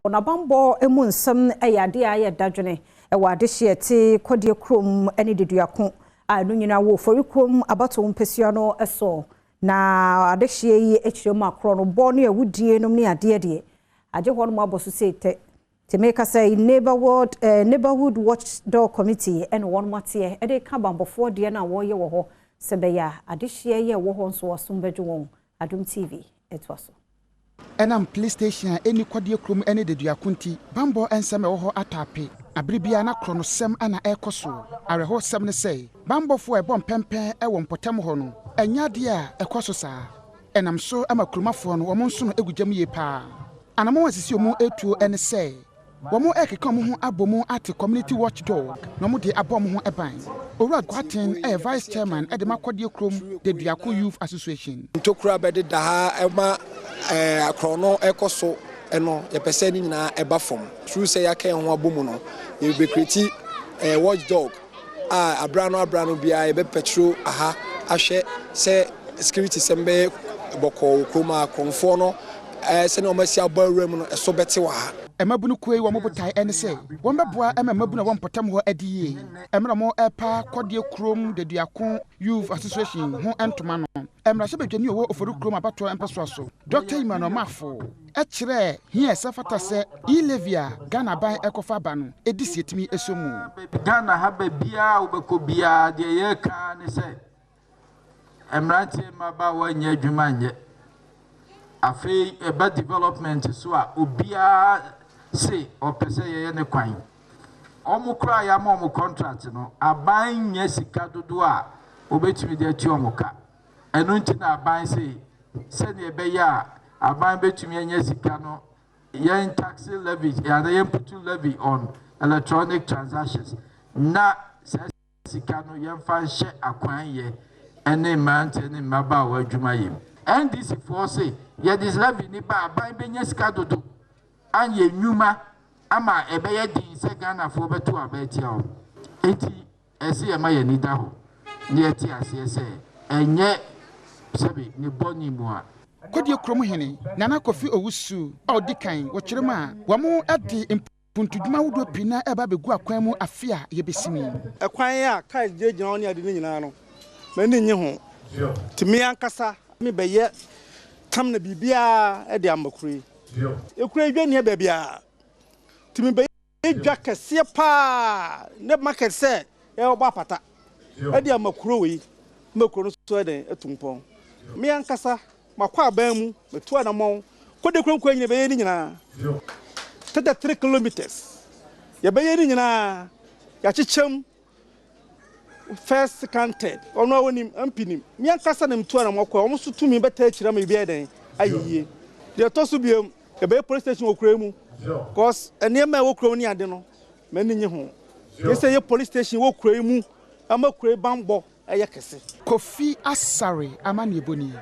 Onabambo emu nsam eyade aye dadwene ewa adehye te Kodiekrom and Deduako anu nyina wo forikrom abato mpesua no eso na adehye yi echirem akro no bo no awudie no ne ade ade aje ho no aboso sete te make say neighborhood watchdog committee and one matie e de ka bambofo de na wo ye wo ho sebeya adehye ye wo ho nso wasombeju won Adom TV etwaso Enam police station any Kodiekrom and Deduako bambo ensem wo ho atape abribia na krono sem ana ekoso areho sem ne say bambo fo e bom pempen e wo mpotam ho no enya de a ekoso saa enam so amakromafo no wo nso no egujam ye pa anamo wasisi omu etuo ene say wo mo ekeka mo ho abomu ate community watchdog no mo de abom ho eban owura Gwaten vice chairman e de Kodiekrom Deduako youth association ntokura bede da ha ema akrono ekoso eno ye pese ni nyina eba fom true say yakan ho abomu no ye be create watchdog abrano bia ye be petro aha ahwe se security sembe boko kroma konfo no se no masi abawrem no eso bete wa ha emabunu kwei wo mobotai ene se won beboa emabuna wo mpotam ho adie emra mo epa Kodiekrom Deduako youth association ho entoma no emra se bedwani owo oforukrom abato empeso so Dr. Imano Mafo e kire hia sefata se Ilevia Ghana ban ekofa ba no edisi etimi esomu Ghana ha ba bia obeko bia de ye ka ne se emrantie maba wanya adwuma nye afei eba development so a obia se opese ye ne kwan omukra ya ma contract no aban nya sika dodo a obetumi de ati omuka enu nti na aban se ne ebe ya aban betumi anya sika no yen tax levy ya yen put levy on electronic transactions na sika no yen fa hye akwan ye ene mant ene maba wa adwuma yim NDC for say ye this levy ni ba aban benya sika dodo anye nyuma ama ebeye din se Ghana fo beto abetia o enti ese ye ma ye ni da ho ni eti ase se enye sebi ni boni mu a Kodiekrom hene nana Kofi Owusu odikan wo kirema wo mo ade puntuduma wudo pina eba begu akwan mu afia ye besimi ekwan ya kai jejina oni ade ni nyina no mani nyi ho timi ankasa mi beye tam na bibia e de amakuri ekura dwane e bebia timi beye dwa kese pa ne market se e oba pata e de amakuro wi makuro so e de etumpon mi ankasa makwa ban mu metu anamon Kodiekrom kwa nyina beye ni nyina 3 kilometers ya beye ni nyina ya chichem first second third ono woni ampinim mi ankasa na mtu anamon kwa omo so tumi beta akira ma bia den ayiye de to so biem e be police station okura mu cause enema okura ni ade no mani nyi ho yese ye police station okura mu amakura bambo eye kese Kofi Asare amane eboni